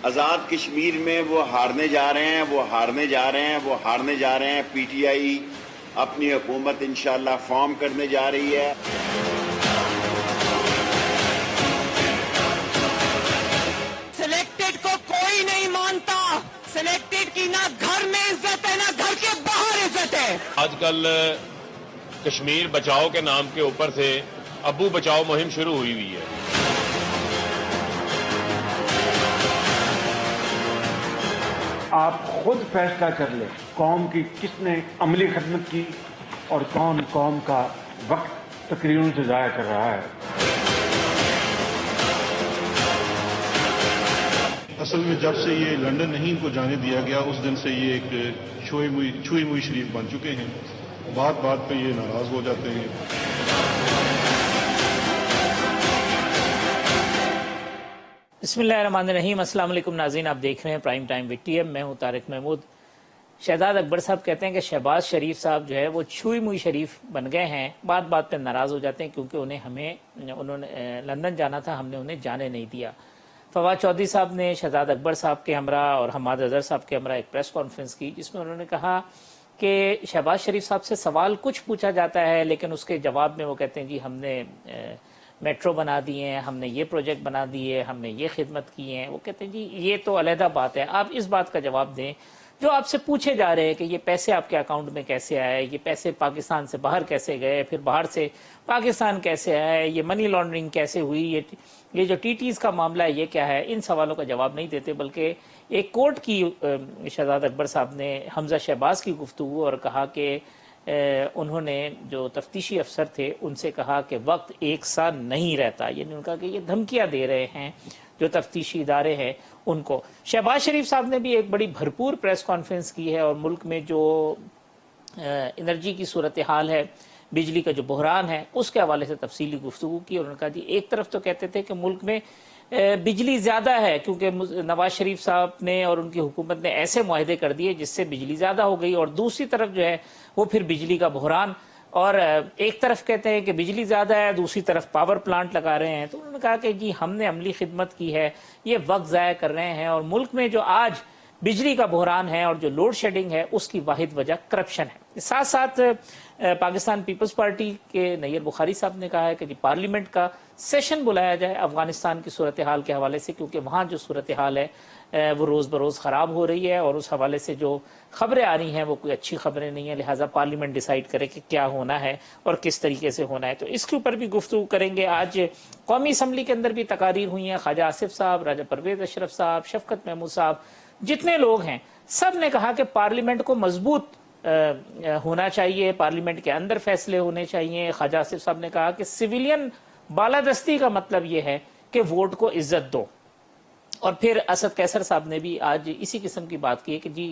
آزاد کشمیر میں وہ ہارنے جا رہے ہیں، وہ ہارنے جا رہے ہیں، وہ ہارنے جا رہے ہیں۔ پی ٹی آئی اپنی حکومت انشاءاللہ فارم کرنے جا رہی ہے۔ سلیکٹڈ کو کوئی نہیں مانتا، سلیکٹڈ کی نہ گھر میں عزت ہے نہ گھر کے باہر عزت ہے۔ آج کل کشمیر بچاؤ کے نام کے اوپر سے ابو بچاؤ مہم شروع ہوئی ہے۔ آپ خود فیصلہ کر لیں قوم کی کس نے عملی خدمت کی اور کون قوم کا وقت تقریروں سے ضائع کر رہا ہے۔ اصل میں جب سے یہ لنڈن نہیں ان کو جانے دیا گیا اس دن سے یہ ایک چھوئی موئی شریف بن چکے ہیں۔ بات بات پہ یہ ناراض ہو جاتے ہیں۔ بسم اللہ الرحمن الرحیم۔ السلام علیکم ناظرین، آپ دیکھ رہے ہیں prime time with T M, میں ہوں طارق محمود۔ شہزاد اکبر صاحب کہتے ہیں کہ شہباز شریف صاحب جو ہے وہ چھوئی موئی شریف بن گئے ہیں، بات بات پہ ناراض ہو جاتے ہیں کیونکہ انہوں نے لندن جانا تھا، ہم نے انہیں جانے نہیں دیا۔ فواد چودھری صاحب نے شہزاد اکبر صاحب کے ہمراہ اور حماد اظہر صاحب کے ہمراہ ایک پریس کانفرنس کی، جس میں انہوں نے کہا کہ شہباز شریف صاحب سے سوال کچھ پوچھا جاتا ہے لیکن اس کے جواب میں وہ کہتے ہیں جی ہم نے میٹرو بنا دیے ہیں، ہم نے یہ پروجیکٹ بنا دیے، ہم نے یہ خدمت کی ہیں۔ وہ کہتے ہیں جی یہ تو علیحدہ بات ہے، آپ اس بات کا جواب دیں جو آپ سے پوچھے جا رہے ہیں کہ یہ پیسے آپ کے اکاؤنٹ میں کیسے آئے، یہ پیسے پاکستان سے باہر کیسے گئے، پھر باہر سے پاکستان کیسے آئے، یہ منی لانڈرنگ کیسے ہوئی، یہ جو ٹی ٹیز کا معاملہ ہے یہ کیا ہے۔ ان سوالوں کا جواب نہیں دیتے، بلکہ ایک کوٹ کی شہزاد اکبر صاحب نے حمزہ شہباز کی گفتگو اور کہا کہ انہوں نے جو تفتیشی افسر تھے ان سے کہا کہ وقت ایک سا نہیں رہتا، یعنی ان کا کہ یہ دھمکیاں دے رہے ہیں جو تفتیشی ادارے ہیں ان کو۔ شہباز شریف صاحب نے بھی ایک بڑی بھرپور پریس کانفرنس کی ہے اور ملک میں جو انرجی کی صورتحال ہے، بجلی کا جو بحران ہے، اس کے حوالے سے تفصیلی گفتگو کی۔ اور انہوں نے کہا جی ایک طرف تو کہتے تھے کہ ملک میں بجلی زیادہ ہے کیونکہ نواز شریف صاحب نے اور ان کی حکومت نے ایسے معاہدے کر دیے جس سے بجلی زیادہ ہو گئی، اور دوسری طرف جو ہے وہ پھر بجلی کا بحران، اور ایک طرف کہتے ہیں کہ بجلی زیادہ ہے، دوسری طرف پاور پلانٹ لگا رہے ہیں۔ تو انہوں نے کہا کہ جی ہم نے عملی خدمت کی ہے، یہ وقت ضائع کر رہے ہیں، اور ملک میں جو آج بجلی کا بحران ہے اور جو لوڈ شیڈنگ ہے اس کی واحد وجہ کرپشن ہے۔ ساتھ ساتھ پاکستان پیپلز پارٹی کے نیر بخاری صاحب نے کہا ہے کہ جی پارلیمنٹ کا سیشن بلایا جائے افغانستان کی صورتحال کے حوالے سے، کیونکہ وہاں جو صورتحال ہے وہ روز بروز خراب ہو رہی ہے، اور اس حوالے سے جو خبریں آ رہی ہیں وہ کوئی اچھی خبریں نہیں ہیں، لہٰذا پارلیمنٹ ڈیسائیڈ کرے کہ کیا ہونا ہے اور کس طریقے سے ہونا ہے۔ تو اس کے اوپر بھی گفتگو کریں گے۔ آج قومی اسمبلی کے اندر بھی تقاریر ہوئی ہیں، خواجہ آصف صاحب، راجہ پرویز اشرف صاحب، شفقت محمود صاحب، جتنے لوگ ہیں سب نے کہا کہ پارلیمنٹ کو مضبوط ہونا چاہیے، پارلیمنٹ کے اندر فیصلے ہونے چاہیے۔ خواجہ آصف صاحب نے کہا کہ سویلین بالادستی کا مطلب یہ ہے کہ ووٹ کو عزت دو۔ اور پھر اسد قیصر صاحب نے بھی آج اسی قسم کی بات کی ہے کہ جی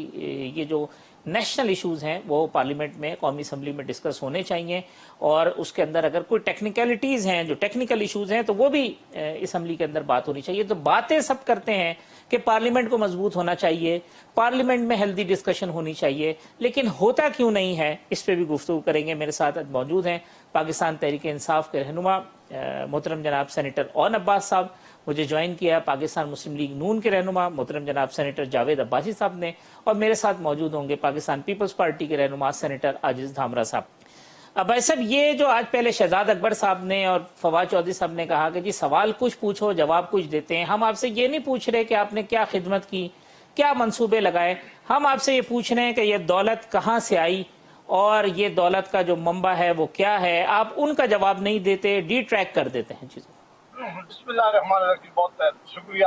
یہ جو نیشنل ایشوز ہیں وہ پارلیمنٹ میں قومی اسمبلی میں ڈسکس ہونے چاہیے، اور اس کے اندر اگر کوئی ٹیکنیکلٹیز ہیں، جو ٹیکنیکل ایشوز ہیں، تو وہ بھی اسمبلی کے اندر بات ہونی چاہیے۔ تو باتیں سب کرتے ہیں کہ پارلیمنٹ کو مضبوط ہونا چاہیے، پارلیمنٹ میں ہیلدی ڈسکشن ہونی چاہیے، لیکن ہوتا کیوں نہیں ہے اس پہ بھی گفتگو کریں گے۔ میرے ساتھ موجود ہیں پاکستان تحریک انصاف کے رہنما محترم جناب سینیٹر اون عباس صاحب، مجھے جوائن کیا پاکستان مسلم لیگ نون کے رہنما محترم جناب سینیٹر جاوید عباسی صاحب نے، اور میرے ساتھ موجود ہوں گے پاکستان پیپلز پارٹی کے رہنما سینیٹر عاجز دھامرا صاحب۔ اب بھائی صاحب یہ جو آج پہلے شہزاد اکبر صاحب نے اور فواد چودھری صاحب نے کہا کہ جی سوال کچھ پوچھو جواب کچھ دیتے ہیں، ہم آپ سے یہ نہیں پوچھ رہے کہ آپ نے کیا خدمت کی، کیا منصوبے لگائے، ہم آپ سے یہ پوچھ رہے ہیں کہ یہ دولت کہاں سے آئی اور یہ دولت کا جو منبع ہے وہ کیا ہے۔ آپ ان کا جواب نہیں دیتے، ڈی ٹریک کر دیتے ہیں چیزوں۔ بسم اللہ الرحمن الرحیم، بہت شکریہ۔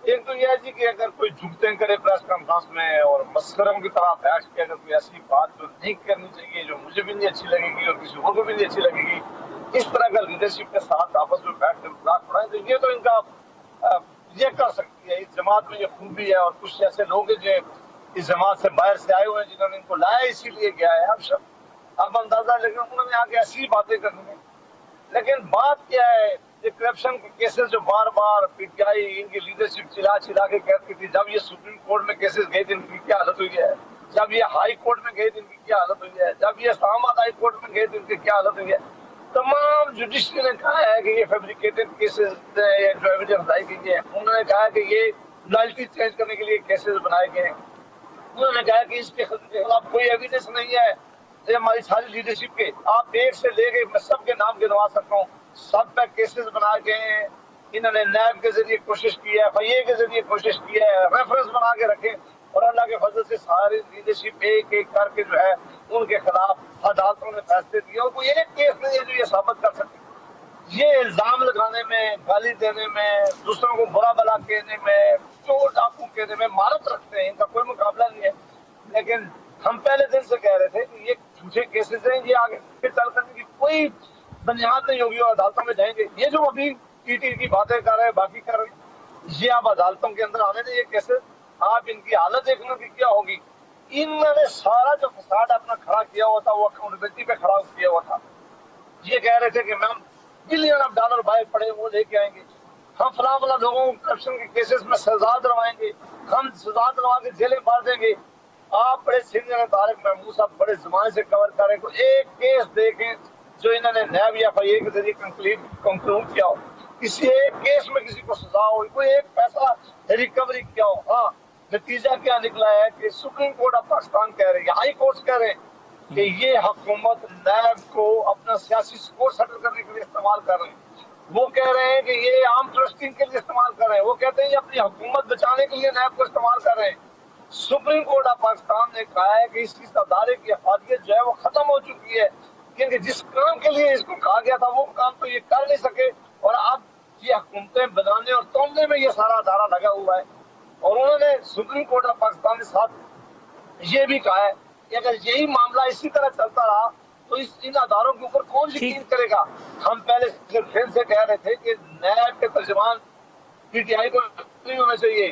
ایک تو یہ ہے جی کہ اگر کوئی جھکتے کرے پریس کانفرنس میں اور مسخروں کی طرح بیٹھ کے اگر کوئی ایسی بات جو نہیں کرنی چاہیے، جو مجھے بھی نہیں اچھی لگے گی اور کسی اور کو بھی نہیں اچھی لگے گی، اس طرح کا لیڈرشپ کے ساتھ آپس میں بیٹھ کر مذاق اڑائیں، تو یہ تو ان کا یہ کر سکتی ہے۔ اس جماعت میں یہ خوبی ہے، اور کچھ ایسے لوگ ہیں جو اس جماعت سے باہر سے آئے ہوئے ہیں جنہوں نے ان کو لایا اسی لیے گیا ہے۔ اب اندازہ لیکن انہوں نے آگے ایسی باتیں کرنی ہیں۔ لیکن بات کیا ہے، یہ کرپشن کے کیسز جو بار بار پی ٹی آئی ان کی لیڈرشپ چلا کے کہتی تھی، جب یہ سپریم کورٹ میں کیسز گئے تھے ان کی کیا حالت ہوئی ہے، جب یہ ہائی کورٹ میں گئے تھے ان کی کیا حالت ہوئی ہے، جب یہ اسلام آباد ہائی کورٹ میں گئے تھے ان کی کیا حالت ہوئی ہے۔ تمام جوڈیشری نے کہا ہے کہ یہ فیبریکیٹڈ کیسز جو ایویڈنس لائی گئی ہے، انہوں نے کہا کہ یہ लॉयल्टी चेंज करने के लिए केसेस बनाए गए हैं। उन्होंने कहा कि इसके खिलाफ कोई एविडेंस नहीं है, ये हमारी सारी लीडरशिप के, आप एक से लेके मैं सबके नाम गिनवा सकता हूँ, सब पे केसेस बनाए गए हैं। इन्होंने नैब के जरिए कोशिश की है, FIA के जरिए कोशिश की है, रेफरेंस बना के रखे, और अल्लाह के फजल से सारी लीडरशिप एक एक करके जो है उनके खिलाफ अदालतों ने फैसले दिए, और कोई एक केस नहीं है जो ये साबित कर सकते। ये इल्जाम लगाने में, गाली देने में, दूसरों को बुरा भला कहने में, चोर डाकू कहने में महारत रखते हैं, इनका कोई मुकाबला नहीं है। लेकिन हम पहले दिन से कह रहे थे कि ये झूठे केसेस हैं, ये आगे चल करने की कोई बुनियाद नहीं होगी और अदालतों में जाएंगे। ये जो अभी टीटी की बातें कर रहे हैं, बाकी कर रहे हैं, ये आप अदालतों के अंदर आने दें ये केसेस, आप इनकी हालत देखने की क्या होगी। इन्होंने सारा जो फसाद अपना खड़ा किया हुआ था वो अकाउंटेबिलिटी पे खड़ा किया हुआ था। ये कह रहे थे कि मैम बिलियन ऑफ डॉलर बाहर पड़े वो लेके आएंगे, हम फला फला लोगों को करप्शन के केसेस में सजा दिलवाएंगे, हम सजा दिलवा के जेलें मार देंगे। आप बड़े सीनियर तारिक महमूद साहब बड़े जमाने से कवर कर रहे हैं, एक केस देखें जो इन्होंने नैब या FIA के जरिए कंक्लूड किया हो, किसी एक केस में किसी को सजा हो, कोई एक पैसा रिकवरी किया हो। हाँ, नतीजा क्या निकला है कि सुप्रीम कोर्ट ऑफ पाकिस्तान कह रहे हैं, हाई कोर्ट कह रहे हैं कि ये हुकूमत नैब को अपना सियासी स्कोर सेटल करने के लिए इस्तेमाल कर रहे हैं। वो कह रहे हैं कि ये आम ट्रस्टिंग के लिए इस्तेमाल कर रहे हैं, वो कहते हैं ये अपनी हुकूमत बचाने के लिए नैब को इस्तेमाल कर रहे हैं। सुप्रीम कोर्ट ऑफ पाकिस्तान ने कहा है कि इस अदारे की अफादियत जो है वो खत्म हो चुकी है, क्योंकि जिस काम के लिए इसको कहा गया था वो काम तो ये कर नहीं सके, और अब ये हुकूमतें बनाने और तोड़ने में ये सारा अदारा लगा हुआ है। और उन्होंने सुप्रीम कोर्ट ऑफ पाकिस्तान के साथ ये भी कहा है कि अगर यही मामला इसी तरह चलता रहा तो इन अदारों के ऊपर कौन यकीन करेगा। हम पहले फिर से कह रहे थे कि नैब के तर्जुमान PTI को नहीं होना चाहिए,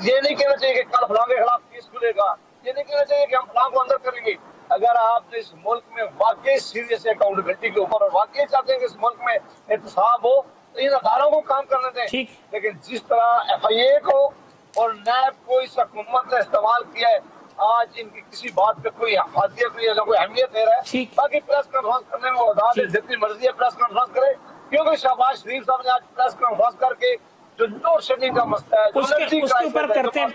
ये नहीं कहना चाहिए कि कल फलां के खिलाफ केस खुलेगा, ये नहीं कहना चाहिए कि हम फलां को अंदर करेंगे। अगर आप इस मुल्क में वाकई सीरियस अकाउंटेबिलिटी के ऊपर और वाकई चाहते हैं कि इस मुल्क में एहतसाब हो तो इन अदारों को काम करने दें। लेकिन जिस तरह FIA को और नैब को इस हुकूमत ने इस्तेमाल किया है, आज इनकी किसी बात पे कोई हादियत नहीं है, कोई अहमियत दे रहा है। बाकी प्रेस कॉन्फ्रेंस करने में आजाद है, जितनी मर्जी है प्रेस कॉन्फ्रेंस करे, क्योंकि शहबाज शरीफ साहब ने आज प्रेस कॉन्फ्रेंस करके जो लोड शेडिंग का मसला है, उसके ऊपर करते हैं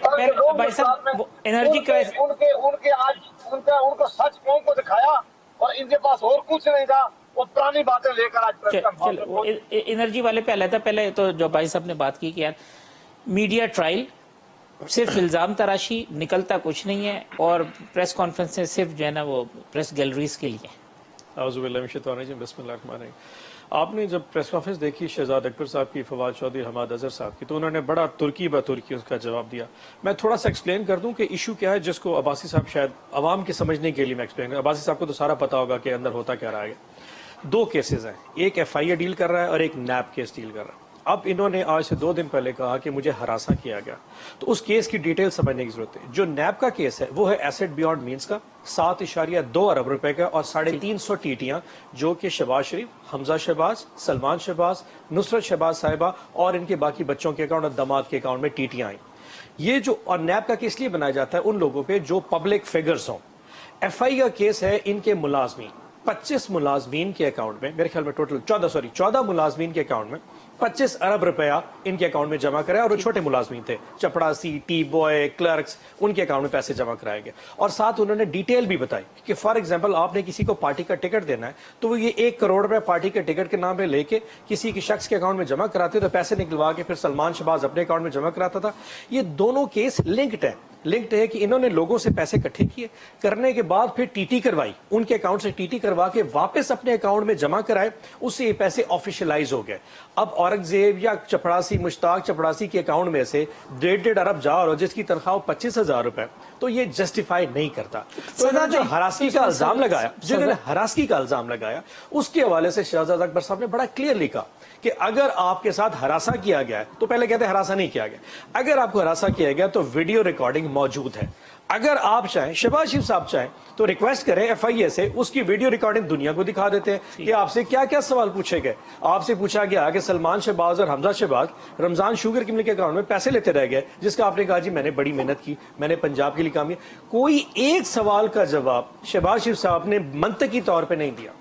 भाई साहब, एनर्जी क्राइसिस, उनके आज उनको सच कौन को दिखाया और इनके पास और कुछ नहीं था, वो पुरानी बातें लेकर आज प्रेस कॉन्फ्रेंस। एनर्जी वाले पे आता पहले तो जो भाई साहब ने बात की कि यार मीडिया ट्रायल सिर्फ इल्जाम तराशी, निकलता कुछ नहीं है, और प्रेस कॉन्फ्रेंस सिर्फ जो है ना वो प्रेस गैलरीज के लिए। आपने जब प्रेस कॉन्फ्रेंस देखी शहजाद अकबर साहब की, फवाद चौधरी, हमाद अजहर साहब की, तो उन्होंने बड़ा तुर्की ब तुर्की उसका जवाब दिया। मैं थोड़ा सा एक्सप्लेन कर दूं कि इशू क्या है, जिसको अब्बासी साहब शायद आवाम के समझने के लिए मैं एक्सप्लेन कर। अब्बासी साहब को तो सारा पता होगा कि अंदर होता क्या रहा है। दो केसेस हैं, एक FIA डील कर रहा है और एक नैब केस डील कर रहा है। अब इन्होंने आज से 2 दिन पहले कहा कि मुझे हरासा किया गया, तो उस केस की डिटेल समझने की जरूरत है। जो नैब का केस है वो है एसेट बियॉन्ड मींस का 7.2 अरब रुपए का और 350 टीटियां, जो कि शहबाज शरीफ, हमजा शहबाज, सलमान शहबाज, नुसरत शहबाज साहिबा और इनके बाकी बच्चों के अकाउंट और दामाद के अकाउंट में टीटियां आई। ये जो और नैब का केस लिए बनाया जाता है उन लोगों पे जो पब्लिक फिगर्स हों। FI का केस है इनके मुलाजमीन, 25 मुलाजमीन के अकाउंट में, मेरे ख्याल में टोटल 14 मुलाजमीन के अकाउंट में 25 अरब रुपया इनके अकाउंट में जमा कराया, और वो छोटे मुलाजमीन थे, चपड़ासी, टी बॉय, क्लर्क्स, उनके अकाउंट में पैसे जमा कराए गए। और साथ उन्होंने डिटेल भी बताई कि फॉर एग्जांपल आपने किसी को पार्टी का टिकट देना है तो वो ये 1 करोड़ रुपए पार्टी के टिकट के नाम पे लेके किसी के शख्स के अकाउंट में जमा कराते, तो पैसे निकलवा के फिर सलमान शहबाज अपने अकाउंट में जमा कराता था। ये दोनों केस लिंक्ड है कि इन्होंने लोगों से पैसे इकट्ठे किए, करने के बाद फिर टीटी करवाई, उनके अकाउंट से टीटी करवा के वापस अपने अकाउंट में जमा कराए, उससे ये पैसे ऑफिशियलाइज हो गए। अब औरंगजेब या चपड़ासी, मुश्ताक चपड़ासी के अकाउंट में से 1.5 अरब जा रहा हो, जिसकी तनख्वाह 25,000 रुपए, तो ये जस्टिफाई नहीं करता। तो इन्होंने जो हरासगी का इल्जाम लगाया, जिन्होंने हरासगी का इल्जाम लगाया, उसके हवाले से शहजाद अकबर साहब ने बड़ा क्लियरली कहा कि अगर आपके साथ हरासा किया गया है, तो पहले कहते हरासा नहीं किया गया, अगर आपको हरासा किया गया तो वीडियो रिकॉर्डिंग मौजूद है। अगर आप चाहें, शहबाज शरीफ साहब चाहें, तो रिक्वेस्ट करें FIA से, उसकी वीडियो रिकॉर्डिंग दुनिया को दिखा देते हैं कि आपसे क्या क्या सवाल पूछे गए। आपसे पूछा गया कि सलमान शहबाज और हमजा शहबाज रमजान शुगर के मिल के अकाउंट में पैसे लेते रह गए, जिसका आपने कहा जी मैंने बड़ी मेहनत की, मैंने पंजाब के लिए काम किया। कोई एक सवाल का जवाब शहबाज शरीफ साहब ने मंतकी तौर पर नहीं दिया।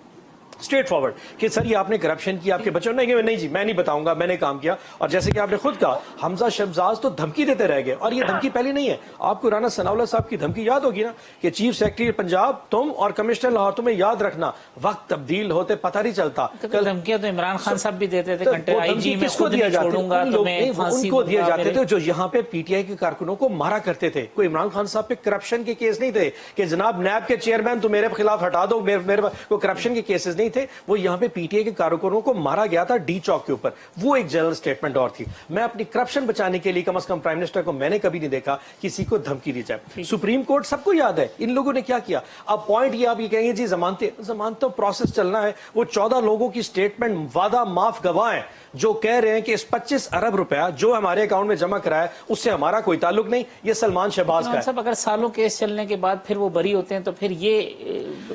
स्ट्रेट फॉरवर्ड कि सर ये आपने करप्शन की, आपके बच्चों ने नहीं जी मैं नहीं बताऊंगा, मैंने काम किया। और जैसे कि आपने खुद कहा, हमजा शहबाज तो धमकी देते रह गए, और ये धमकी पहली नहीं है। आपको राना सनाउल्लाह साहब की धमकी याद होगी ना कि चीफ सेक्रेटरी पंजाब तुम और कमिश्नर लाहौर, तुम्हें याद रखना वक्त तब्दील होते पता नहीं चलता। कल धमकियां तो इमरान खान साहब भी देते थे, आईजी में किसको दिया जाता उनको दिए जाते थे जो यहाँ पे पीटीआई के कारकुनों को मारा करते थे। कोई इमरान खान साहब पे करप्शन के केस नहीं थे कि जनाब नैब के चेयरमैन तो मेरे खिलाफ हटा दो, मेरे को करप्शन के केसेस नहीं थे। वो यहाँ पे पीटीआई के कारकुनों को मारा गया था डी चौक के ऊपर, वो एक जनरल स्टेटमेंट और थी। मैं अपनी करप्शन बचाने के लिए कम से कम प्राइम मिनिस्टर को मैंने कभी नहीं देखा किसी को धमकी दी जाए। सुप्रीम कोर्ट सबको याद है इन लोगों ने क्या किया। अब पॉइंट ये आप ये कहेंगे जी जमानतों प्रोसेस चलना है, वो 14 लोगों की स्टेटमेंट वादा माफ गवाह है जो कह रहे हैं कि इस 25 अरब रुपया जो हमारे अकाउंट में जमा कराया उससे हमारा कोई ताल्लुक नहीं, ये सलमान शहबाज का है। अगर सालों केस चलने के बाद फिर वो बरी होते हैं तो फिर ये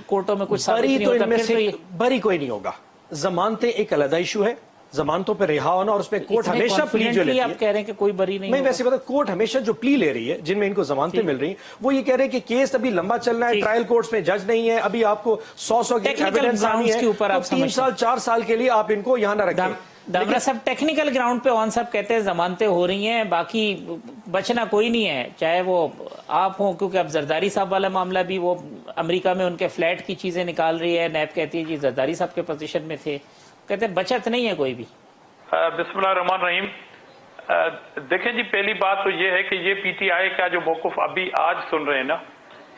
कोर्टों में कुछ बरी तो इनमें से बरी कोई नहीं होगा। जमानतें एक अलग इशू है, जमानतों पर रिहा होना, और उसमें कोर्ट हमेशा प्ली जो लेती है। आप कह रहे हैं कि कोई बरी नहीं, वैसे पता कोर्ट हमेशा जो प्ली ले रही है जिनमें इनको जमानतें मिल रही हैं, वो ये कह रहे हैं कि केस अभी लंबा चल रहा है, ट्रायल कोर्ट्स में जज नहीं है, अभी आपको 100 की एविडेंस आनी है, तो 3 साल 4 साल के लिए आप इनको यहाँ न रखें। दामरा साहब टेक्निकल ग्राउंड पे ऑन साहब कहते हैं जमानतें हो रही हैं, बाकी बचना कोई नहीं है, चाहे वो आप हो, क्योंकि अब जरदारी साहब वाला मामला भी वो अमेरिका में उनके फ्लैट की चीजें निकाल रही है, नैब कहती है जी जरदारी साहब के पोजीशन में थे, कहते हैं बचत नहीं है कोई भी। बिस्मिल्लाहिर्रहमानिर्रहीम। देखें जी, पहली बात तो ये है कि ये पीटीआई का जो मौक़िफ़ अभी आज सुन रहे हैं ना,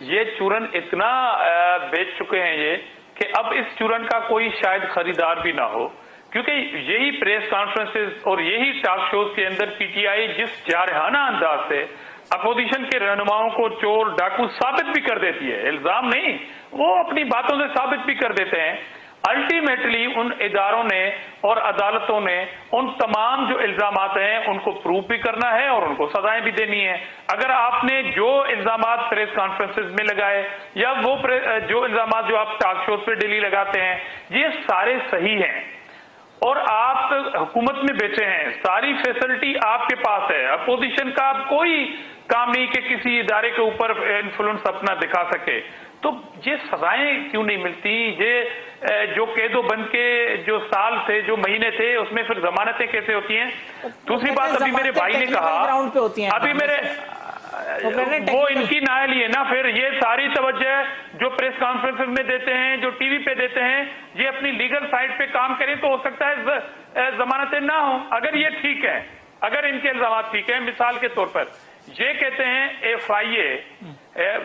ये चूरन इतना बेच चुके हैं ये कि अब इस चूरन का कोई शायद खरीदार भी ना हो, क्योंकि यही प्रेस कॉन्फ्रेंसेस और यही टॉक शोज के अंदर पीटीआई जिस जारहाना अंदाज से अपोजिशन के रहनुमाओं को चोर डाकू साबित भी कर देती है, इल्जाम नहीं, वो अपनी बातों से साबित भी कर देते हैं। अल्टीमेटली उन इदारों ने और अदालतों ने उन तमाम जो इल्जामात हैं उनको प्रूव भी करना है और उनको सजाएं भी देनी है। अगर आपने जो इल्जामात प्रेस कॉन्फ्रेंसेस में लगाए या वो जो इल्जामात जो आप टॉक शोज पे डेली लगाते हैं, ये सारे सही हैं और आप हुकूमत में बैठे हैं, सारी फैसिलिटी आपके पास है, अपोजिशन का कोई काम नहीं कि किसी इदारे के ऊपर इन्फ्लुएंस अपना दिखा सके, तो ये सजाएं क्यों नहीं मिलती? ये जो कैदो बंद के जो साल थे, जो महीने थे, उसमें फिर जमानतें कैसे होती हैं? दूसरी बात, अभी मेरे भाई ने कहा, अभी मेरे वो इनकी नायली है ना, फिर ये सारी तवज्जो जो प्रेस कॉन्फ्रेंस में देते हैं, जो टीवी पे देते हैं, ये अपनी लीगल साइड पे काम करें तो हो सकता है जमानतें ना हो। अगर ये ठीक है, अगर इनके इल्जाम ठीक है, मिसाल के तौर पर ये कहते हैं FIA,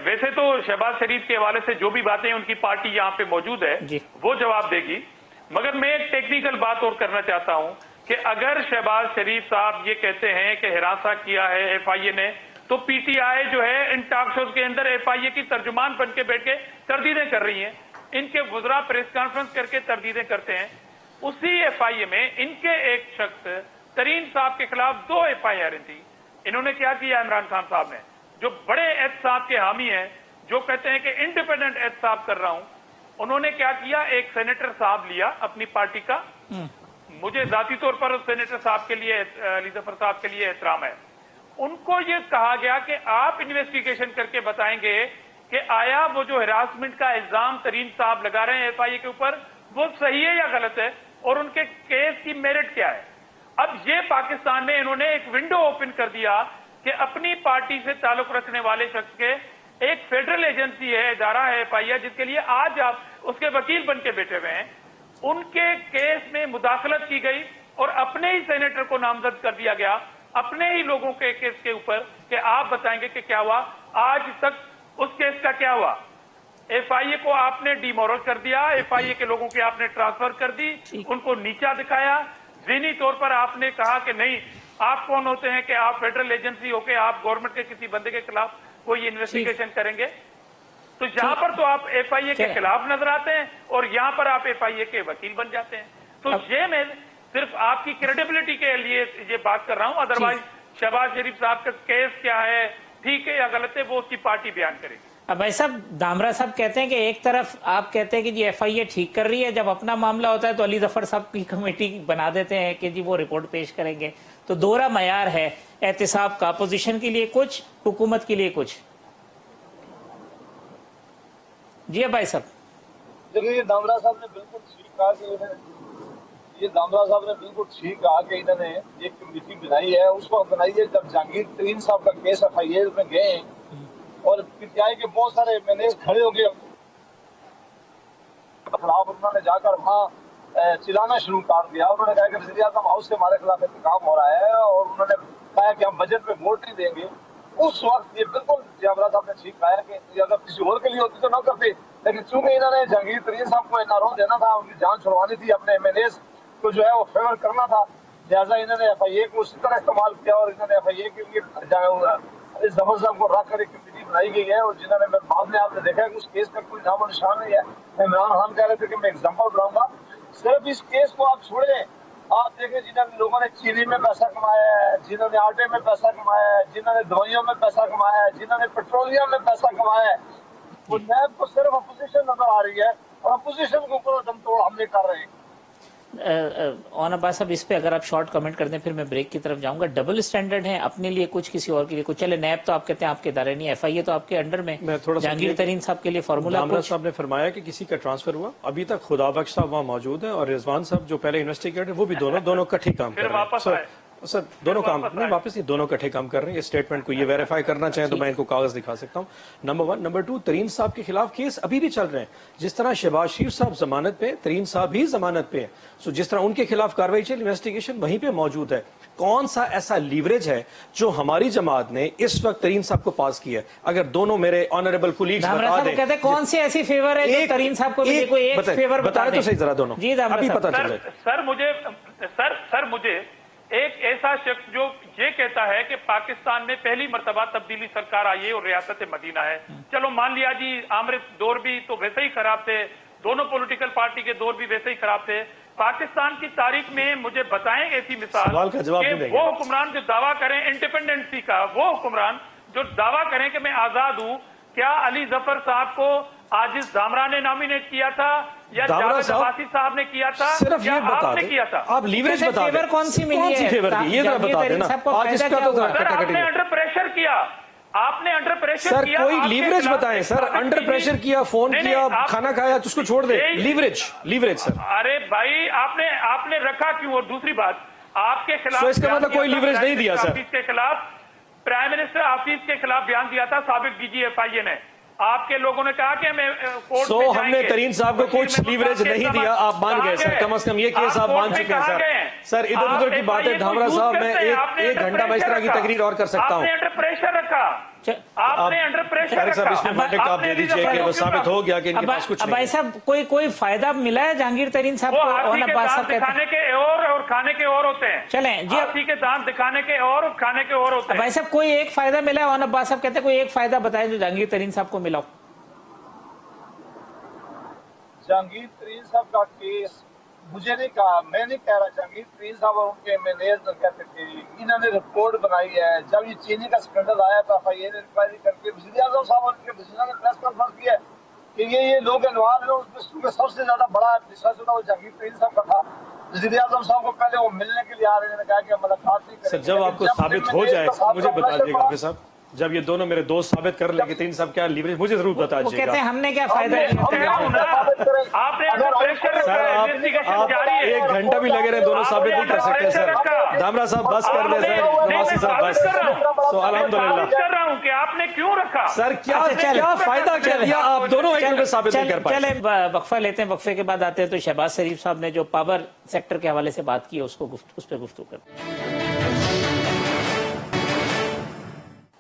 वैसे तो शहबाज शरीफ के हवाले से जो भी बातें हैं उनकी पार्टी यहाँ पे मौजूद है, वो जवाब देगी, मगर मैं एक टेक्निकल बात और करना चाहता हूँ कि अगर शहबाज शरीफ साहब ये कहते हैं कि हिरासा किया है FIA ने, तो पीटीआई जो है इन टॉक शोज के अंदर FIA की तर्जुमान बन के बैठ के तरदीदें कर रही हैं, इनके वुज़रा प्रेस कॉन्फ्रेंस करके तरदीदें करते हैं। उसी FIA में इनके एक शख्स तरीन साहब के खिलाफ 2 FIR थी। इन्होंने क्या किया? इमरान खान साहब ने, जो बड़े एहतसाब के हामी हैं, जो कहते हैं कि इंडिपेंडेंट एहतसाब कर रहा हूं, उन्होंने क्या किया? एक सेनेटर साहब लिया अपनी पार्टी का, मुझे जाती तौर पर उस सेनेटर साहब के लिए, अली जफर साहब के लिए एहतराम है, उनको ये कहा गया कि आप इन्वेस्टिगेशन करके बताएंगे कि आया वो जो हिरासमेंट का इल्जाम तरीन साहब लगा रहे हैं FIA के ऊपर, वो सही है या गलत है, और उनके केस की मेरिट क्या है। अब ये पाकिस्तान में इन्होंने एक विंडो ओपन कर दिया कि अपनी पार्टी से ताल्लुक रखने वाले शख्स के एक फेडरल एजेंसी है, इदारा है FIA, जिसके लिए आज आप उसके वकील बन के बैठे हुए हैं, उनके केस में मुदाखलत की गई और अपने ही सेनेटर को नामजद कर दिया गया, अपने ही लोगों के केस के ऊपर, कि आप बताएंगे कि क्या हुआ। आज तक उस केस का क्या हुआ? FIA को आपने डिमोरल कर दिया, FIA के लोगों की आपने ट्रांसफर कर दी, उनको नीचा दिखाया, ज़हनी तौर पर आपने कहा कि नहीं, आप कौन होते हैं कि आप फेडरल एजेंसी होके आप गवर्नमेंट के किसी बंदे के खिलाफ कोई इन्वेस्टिगेशन करेंगे। तो यहाँ पर तो आप FIA के खिलाफ नजर आते हैं और यहाँ पर आप FIA के वकील बन जाते हैं। तो ये मैं सिर्फ आपकी क्रेडिबिलिटी के लिए ये बात कर रहा हूँ, अदरवाइज शहबाज शरीफ साहब का केस क्या है, ठीक है या गलत है, वो उसकी पार्टी बयान करेगी। अब भाई साहब, दामरा साहब कहते हैं कि एक तरफ आप कहते हैं कि जी FIA ठीक कर रही है, जब अपना मामला होता है तो अली जफर साहब की कमेटी बना देते हैं कि जी वो रिपोर्ट पेश करेंगे, तो दोहरा मयार है एहतिसाब का, अपोजिशन के लिए कुछ, हुकूमत के लिए कुछ। जी भाई साहब। देखिए, दामरा साहब ने बिल्कुल ठीक कहा कि ये दामरा साहब ने बिल्कुल ठीक कहा कि इन्होंने एक कमेटी बनाई है, उस वक्त बनाई है जब जहांगीर तरीन साहब का केस FIA में गए और PTI के बहुत सारे MNAs खड़े हो गए खिलाफ, उन्होंने जाकर वहाँ चिल्लाना शुरू कर दिया। उन्होंने कहा कि वज़ीर आज़म हाउस से हमारे खिलाफ इंतकाम हो रहा है और उन्होंने कहा कि हम बजट में वोट नहीं देंगे। उस वक्त ये बिल्कुल जबरा साहब ने ठीक कहा कि अगर किसी और के लिए होती तो ना करते, लेकिन चूंकि इन्होंने जहांगीर तरीन साहब को इनारों देना था, उनकी जान छुड़वानी थी, अपने MNAs को जो है वो फेवर करना था, लिहाजा इन्होंने FIA को उसी तरह इस्तेमाल किया और इन्होंने FIA के लिए इस जफर साहब को रख कर एक कमेटी बनाई गई है। और जिन्होंने बाद में आपने देखा कि उस केस का कोई नामो निशान नहीं है। इमरान खान कह रहे थे कि मैं एग्जाम्पल बनाऊंगा, सिर्फ इस केस को आप छोड़े, आप देखें जिन्होंने लोगों ने चीनी में पैसा कमाया है, जिन्होंने आटे में पैसा कमाया है, जिन्होंने दवाइयों में पैसा कमाया है, जिन्होंने पेट्रोलियम में पैसा कमाया है, वो नैब को सिर्फ अपोजिशन नजर आ रही है और अपोजिशन के ऊपर दम तोड़ हमले कर रहे हैं। ओन अब्बास साहब, इस पे अगर आप शॉर्ट कमेंट कर दें फिर मैं ब्रेक की तरफ जाऊंगा। डबल स्टैंडर्ड है, अपने लिए कुछ, किसी और के लिए कुछ। चले, नैब तो आप कहते हैं आपके इदारे नहीं, FIA तो आपके अंडर में। जहांगीर तरीन साहब के लिए फार्मूला दामरा साहब ने फरमाया कि किसी का ट्रांसफर हुआ, अभी तक खुदा बख्श साहब वहाँ मौजूद है और रिजवान साहब जो पहले इन्वेस्टिगेटर वो भी दोनों इकट्ठे काम कर रहे हैं। सर दोनों काम नहीं, वापस नहीं, दोनों इकट्ठे काम कर रहे हैं। इस स्टेटमेंट को ये वेरीफाई करना चाहें तो मैं इनको कागज दिखा सकता हूँ। नंबर 1। नंबर 2, तरीन साहब के खिलाफ केस अभी भी चल रहे हैं। जिस तरह शहबाज शरीफ साहब जमानत पे, तरीन साहब भी जमानत पे है। सो जिस तरह उनके खिलाफ कार्रवाई चल, इन्वेस्टिगेशन वहीं पे मौजूद है। कौन सा ऐसा लीवरेज है जो हमारी जमात ने इस वक्त तरीन साहब को पास किया है? अगर दोनों मेरे ऑनरेबल कुलीग्स बता दें, कहते हैं कौन सी ऐसी फेवर है जो तरीन साहब को मिले, कोई एक फेवर बताए तो सही जरा दोनों, अभी पता चल जाए। सर मुझे एक ऐसा शख्स जो ये कहता है कि पाकिस्तान में पहली मर्तबा तब्दीली सरकार आई है और रियासत मदीना है, चलो मान लिया जी, आमरे दौर भी तो वैसे ही खराब थे, दोनों पॉलिटिकल पार्टी के दौर भी वैसे ही खराब थे। पाकिस्तान की तारीख में मुझे बताएं ऐसी मिसाल कि वो हुक्मरान जो दावा करें इंडिपेंडेंसी का, वो हुक्मरान जो दावा करें कि मैं आजाद हूं, क्या अली जफर साहब को आजिज दामरा ने नॉमिनेट किया था या जावेद अब्बासी साहब ने किया था या आपने किया था? आप लीवरेज बता दें, कौन सी मिली है? फेवर की ये बता देना। आज इसका तो आपने अंडर प्रेशर किया, आपने अंडर प्रेशर सर किया, कोई लीवरेज बताएं सर। अंडर प्रेशर किया, फोन किया, खाना खाया, तो उसको छोड़ दे। Leverage sir. अरे भाई आपने रखा क्यों? और दूसरी बात, आपके खिलाफ इसका मतलब कोई लीवरेज नहीं दिया सर। के खिलाफ प्राइम मिनिस्टर ऑफिस के खिलाफ बयान दिया था साबिक DG FIA ने। आपके लोगों ने कहा कि हमें कोर्ट में जाएंगे। हमने तरीन साहब को कुछ लीवरेज नहीं दिया, आप मान गए सर। कम से कम ये केस आप मान चुके हैं सर। सर इधर उधर की बातें धामरा साहब, मैं एक घंटा में इस तरह की तकरीर और कर सकता हूँ। आपने अंडर प्रेशर रखा, आपने अंडर प्रेशर रखा। आप दे दीजिए कि वो साबित हो गया कि इनके पास कुछ नहीं। भाई साहब कोई फायदा मिला है जहांगीर तरीन साहब को? हाथी के दांत दिखाने के और खाने के और होते हैं। चलें जी, हाथी के दांत दिखाने के और खाने के और होते हैं। भाई साहब कोई एक फायदा मिला है? अब्बास साहब कहते हैं कोई एक फायदा बताएं जो जहांगीर तरीन साहब को मिला हो। जहांगीर तरीन साहब का केस मुझे नहीं कहा, मैं नहीं कह रहा। जहांगीर तरीन साहब और उनके MNAs कहते थे, इन्होंने रिपोर्ट बनाई है। जब ये चीनी का स्कैंडल आया था, FIA ने इंक्वायरी करके वज़ीर आज़म साहब और उनके वज़ीर ने प्रेस कॉन्फ्रेंस किया कि ये लोग इन्वॉल्व हैं। उसमें सबसे ज्यादा बड़ा हिस्सा वो जहांगीर तरीन साहब का था। वज़ीर आज़म साहब को पहले वो मिलने के लिए आ रहे हैं, कहा कि मुलाकात नहीं करेंगे। जब आपको साबित हो जाए मुझे बता दीजिएगा हाफिज साहब, जब ये दोनों मेरे दोस्त साबित कर लेंगे तरीन साहब क्या लीवरेज, मुझे जरूर बता दीजिएगा। कहते हैं हमने क्या फायदा आप एक घंटा भी लगे रहे, दोनों साबित नहीं कर सकते सर। दामरा साहब बस कर दे सर, नवासी साहब बस। तो अल्हम्दुलिल्लाह कर रहा हूँ कि आपने क्यों रखा सर, क्या फायदा क्या दिया? आप दोनों एक दूसरे साबित नहीं कर पाए। चले वक्फा लेते हैं, वक्फे के बाद आते हैं तो शहबाज शरीफ साहब ने जो पावर सेक्टर के हवाले से बात की है उसको उस पर गुफ्तगू करते।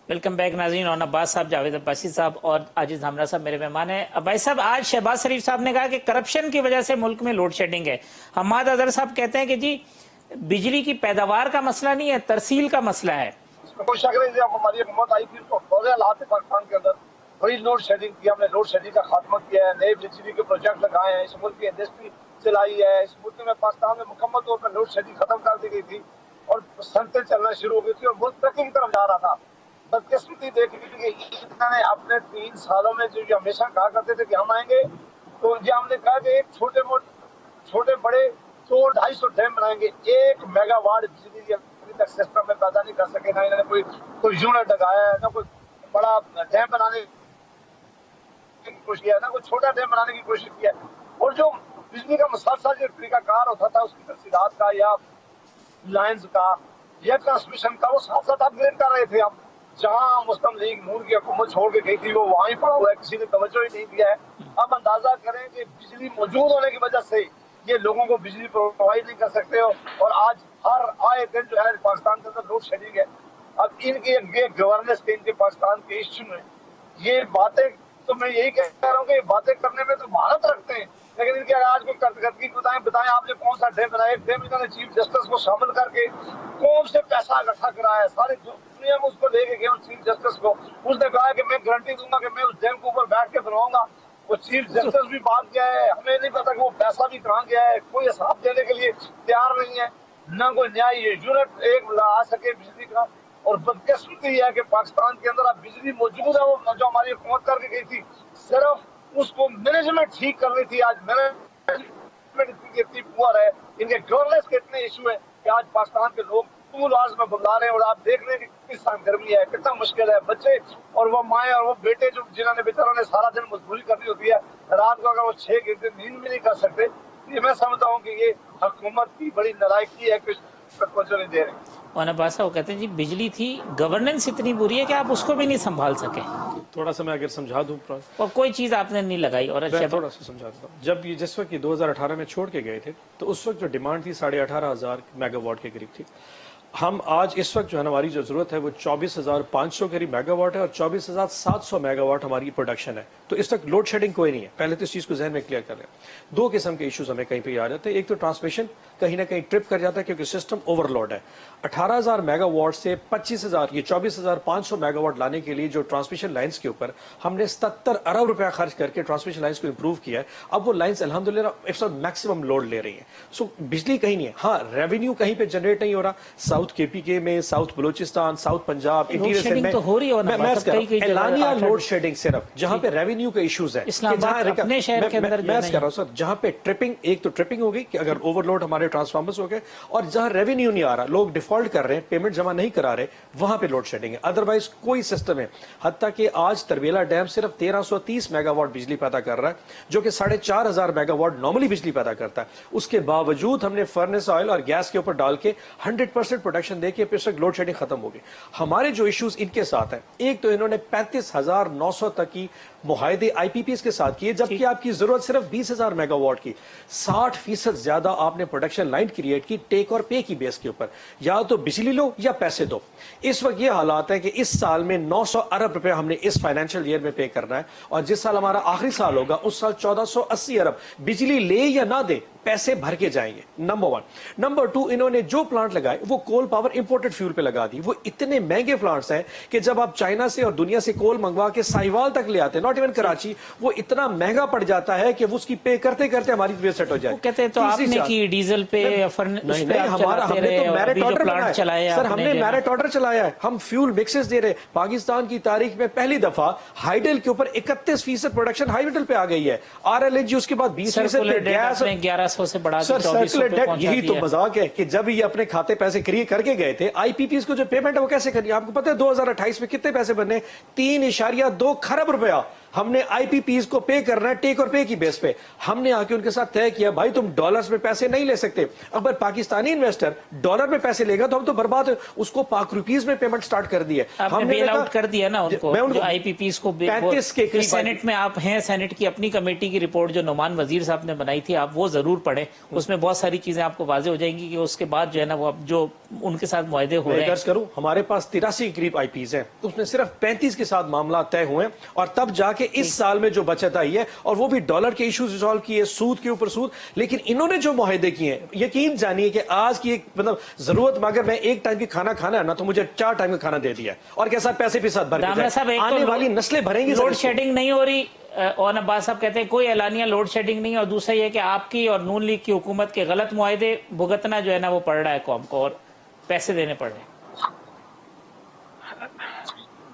वेलकम बैक नाज़रीन। और अब्बास साहब, जावेद अब्बासी साहब और आजिज धामरा साहब मेरे मेहमान हैं। भाई साहब, आज शहबाज शरीफ साहब ने कहा कि करप्शन की वजह से मुल्क में लोड शेडिंग है। हमाद अजहर साहब कहते हैं कि जी बिजली की पैदावार का मसला नहीं है, तरसील का मसला है। कोई शक नहीं, जब हमारी हुकूमत आई थी तो पाकिस्तान के अंदर बड़ी लोड शेडिंग की। हमने लोड शेडिंग का खात्मा किया है, नए बिजली के प्रोजेक्ट लगाए हैं, इस मुल्क की इंडस्ट्री चलाई है। इस मुल्क में पाकिस्तान में मुकम्मल तौर पर लोड शेडिंग खत्म कर दी गई थी और सनतें चलना शुरू हो गई थी और मुल्क तरक्की की तरफ जा रहा था। बदकिस्मती देख ली कि इन्होंने अपने 3 सालों में जो हमेशा कहा करते थे कि हम आएंगे, तो ये हमने कहा कि एक छोटे बड़े 200-250 डैम बनाएंगे। 1 मेगावाट बिजली अभी तक सिस्टम में पैदा नहीं कर सके। ना इन्होंने कोई यूनिट लगाया है, ना कोई बड़ा डैम बनाने की कोशिश किया है, ना कोई छोटा डैम बनाने की कोशिश किया है। और जो बिजली का मुसलसल जो तरीका कार होता था उसकी तफसीलात का या लाइन्स का या ट्रांसमिशन का, वो साथ साथ अपग्रेड कर रहे थे हम। जहां मुस्लिम लीग नून की हुकूमत छोड़ के गई थी वो वहां ही पड़ा हुआ है, किसी ने तवज्जो ही नहीं दिया है। अब अंदाजा करें कि बिजली मौजूद होने की वजह से ये लोगों को बिजली प्रोवाइड नहीं कर सकते हो, और आज हर आए दिन जो है पाकिस्तान के अंदर लोड शेडिंग है। अब इनके ये गवर्नेंस के, इनके पाकिस्तान के इश्यू में ये बातें, तो मैं यही कह रहा हूँ कि ये बातें करने में तो महारत रखते हैं, लेकिन इनके आज को करदगी बताएं आपने कौन सा डैम बनाया। एक डैम इन्होंने चीफ जस्टिस को शामिल करके कौन से पैसा इकट्ठा कराया, सारी दुनिया में उसको लेके गए चीफ जस्टिस को। उसने कहा कि मैं गारंटी दूंगा कि मैं उस डैम के ऊपर बैठ के बनवाऊंगा। वो चीफ जस्टिस भी भाग गया है, हमें नहीं पता कि वो पैसा भी कहाँ गया है, कोई हिसाब देने के लिए तैयार नहीं है, न कोई न्याय यूनिट एक ला सके बिजली का। और बदकिस्मती है कि पाकिस्तान के अंदर अब बिजली मौजूद है, वो जो हमारी हुकूमत करके गई थी, सिर्फ उसको मैनेजमेंट ठीक करनी थी। आज मैनेजमेंट इतनी पुअर है, इनके गवर्नेंस के इतने इशू है कि आज पाकिस्तान के लोग तूल आज में बुला रहे हैं। और आप देख रहे हैं कि किस गर्मी है, कितना मुश्किल है। बच्चे और वो माएँ और वो बेटे जो जिन्होंने बेचारों ने सारा दिन मजदूरी करनी होती है, रात को अगर वो 6 घंटे नींद भी नहीं कर सकते, ये मैं समझता हूँ कि ये हुकूमत की बड़ी नालायकी है कि तवज्जो नहीं दे रहे। और अब्बास साहब कहते हैं जी बिजली थी, गवर्नेंस इतनी बुरी है कि आप उसको भी नहीं संभाल सके। थोड़ा सा मैं अगर समझा दूं, और कोई चीज आपने नहीं लगाई। और थोड़ा सा समझा दूं, जब ये जिस वक्त 2018 में छोड़ के गए थे तो उस वक्त जो डिमांड थी 18,500 मेगावाट के करीब थी। हम आज इस वक्त जो है हमारी जो जरूरत है वो 24,500 करीब मेगावाट है और 24,700 मेगावाट हमारी प्रोडक्शन है। तो इस वक्त लोड शेडिंग कोई नहीं है। पहले तो इस चीज को जहन में क्लियर कर लें। 2 किस्म के इश्यूज हमें कहीं पे आ जाते हैं। एक तो ट्रांसमिशन कहीं ना कहीं ट्रिप कर जाता है क्योंकि सिस्टम ओवरलोड है। 18,000 मेगावाट से 25,000 ये 24,500 मेगावाट लाने के लिए जो ट्रांसमिशन लाइन्स के ऊपर हमने 77 अरब रुपया खर्च करके ट्रांसमिशन लाइन्स को इंप्रूव किया है। अब वो लाइन्स अल्हम्दुलिल्लाह इस वक्त मैक्सिमम लोड ले रही है। सो बिजली कहीं नहीं है। हाँ, रेवेन्यू कहीं पे जनरेट नहीं हो रहा। साउथ केपीके में, south Balochistan, south Punjab, interior तो हो रही है ना, एलानिया लोड शेडिंग सिर्फ जहां पे रेवेन्यू के इश्यूज है। अपने शहर के अंदर मैं कह रहा हूं सर, जहां पे ट्रिपिंग, एक तो ट्रिपिंग हो गई कि अगर ओवरलोड हमारे ट्रांसफार्मर्स हो गए, और जहां रेवेन्यू नहीं आ रहा, लोग डिफॉल्ट कर रहे हैं, पेमेंट जमा नहीं करा रहे, वहां पे लोड शेडिंग है। अदरवाइज कोई सिस्टम है। हत्ता कि आज तरबेला डैम सिर्फ 1330 मेगावाट बिजली पैदा कर रहा है, जो कि 4,500 मेगावाट नॉर्मली बिजली पैदा करता है। उसके बावजूद हमने फर्नेस ऑयल और गैस के ऊपर डाल के 100% प्रोडक्शन देके लोड शेडिंग खत्म हो गई। हमारे जो इश्यूज इनके साथ हैं, एक तो इन्होंने 35,900 तक की मुआहदे आईपीपीएस के साथ किए, जबकि आपकी जरूरत सिर्फ 20,000 मेगावाट की। 60% ज्यादा आपने प्रोडक्शन लाइन क्रिएट की टेक और पे की बेस के ऊपर। या तो बिजली लो या पैसे दो। इस वक्त ये हालात है कि इस साल में 900 अरब रुपए हमने इस फाइनेंशियल ईयर में पे करना है, और जिस साल हमारा आखिरी साल होगा उस साल 1480 अरब बिजली ले या ना दे पैसे भर के जाएंगे। नंबर 1। नंबर 2, इन्होंने जो प्लांट लगाए वो कोल पावर इंपोर्टेड फ्यूल पे लगा दी। वो इतने महंगे प्लांट्स हैं कि जब आप चाइना से और दुनिया से कोल मंगवा के साहिवाल तक ले आते हैं, नॉट इवन कराची, वो इतना महंगा पड़ जाता है कि वो उसकी पे करते करते हमारी वेस्ट सेट हो जाए। कहते हैं तो आपने की डीजल पे नहीं, हमारा हमने तो मेरिट ऑर्डर बनाया सर, हमने मेरिट ऑर्डर चलाया है। हम फ्यूल मिक्सेस दे रहे। पाकिस्तान की तारीख में पहली दफा हाइडल के ऊपर 31% प्रोडक्शन हाइडल पे आ गई है। RLNG उसके बाद 20% गैस 1100 से बढ़ा सर, सर्कुलर डेट। यही तो मजाक है कि जब ये अपने खाते पैसे क्रिएट करके गए थे, आईपीपीएस को जो पेमेंट है वो कैसे करनी है? आपको पता है 2028 में कितने पैसे बने? 3.2 खरब रुपया हमने आईपीपीएस को पे करना है टेक और पे की बेस पे। हमने आके उनके साथ तय किया, भाई तुम डॉलर्स में पैसे नहीं ले सकते। अगर पाकिस्तानी इन्वेस्टर डॉलर में पैसे लेगा तो हम तो बर्बाद है। उसको पाक रुपीज में पेमेंट स्टार्ट कर दिए। हमने बेल आउट कर दिया ना उनको, जो आईपीपीएस को 35 के सेनेट में आप हैं, सेनेट की अपनी कमेटी की रिपोर्ट जो नुमान वजीर साहब ने बनाई थी, आप वो जरूर पढ़ें। उसमें बहुत सारी चीजें आपको वाजे हो जाएंगी कि उसके बाद जो है ना वो जो उनके साथ मुआहदे हो रहे हैं। हमारे पास 83 के करीब आईपीज हैं, उसमें सिर्फ 35 के साथ मामला तय हुए, और तब जाके इस साल में जो बचत आई है, और वो भी डॉलर के इश्यूज रिजॉल्व किए, सूद के ऊपर सूद। लेकिन इन्होंने जो मुआहदे किए हैं, यकीन जानिए कि आज की एक मतलब जरूरत में अगर मैं एक टाइम की खाना खाना है ना, तो मुझे 4 टाइम का खाना दे दिया, और के साथ पैसे भी साथ भर के आने वाली नस्लें भरेंगी। लोड शेडिंग नहीं हो रही, और अब्बास साहब कहते हैं कोई एलानिया लोड शेडिंग नहीं, और दूसरा ये कि आपकी और नून लीग की हुकूमत के गलत मुआहदे भुगतना जो है ना वो पड़ रहा है कौम को, और पैसे देने पड़ रहे हैं।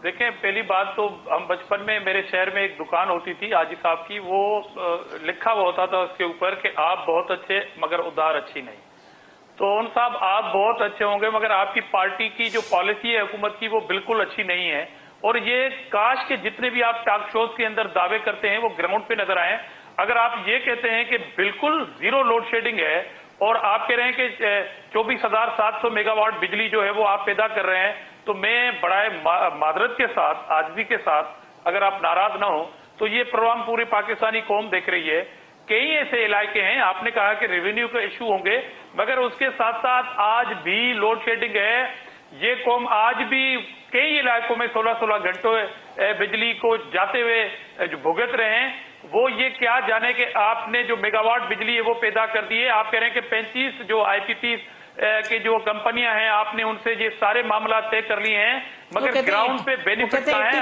देखें, पहली बात तो हम बचपन में मेरे शहर में एक दुकान होती थी हाजी साहब की, वो लिखा हुआ होता था उसके ऊपर कि आप बहुत अच्छे मगर उधार अच्छी नहीं। तो उन साहब आप बहुत अच्छे होंगे मगर आपकी पार्टी की जो पॉलिसी है हुकूमत की वो बिल्कुल अच्छी नहीं है। और ये काश के जितने भी आप टॉक शोज के अंदर दावे करते हैं वो ग्राउंड पे नजर आए। اگر آپ یہ کہتے ہیں کہ بالکل زیرو لوڈ شیڈنگ ہے اور آپ کہہ رہے ہیں کہ 24,700 میگا واٹ بجلی جو ہے وہ آپ پیدا کر رہے ہیں، تو میں بڑائے معذرت کے ساتھ، عاجزی کے ساتھ، اگر آپ ناراض نہ ہوں تو یہ پروگرام پوری پاکستانی قوم دیکھ رہی ہے. کئی ایسے علاقے ہیں، آپ نے کہا کہ ریونیو کا ایشو ہوں گے، مگر اس کے ساتھ ساتھ آج بھی لوڈ شیڈنگ ہے. یہ قوم آج بھی کئی علاقوں میں 16 گھنٹوں بجلی کو جاتے ہوئے جو بھگت رہے ہیں. وہ یہ کیا جانے کہ آپ نے جو میگا واٹ بجلی ہے وہ پیدا کر دی ہے. آپ کہہ رہے ہیں کہ 35 جو آئی پی پی کی جو کمپنیاں ہیں آپ نے ان سے یہ سارے معاملات طے کر لیے ہیں، مگر گراؤنڈ پہ بینیفٹ کہاں ہے؟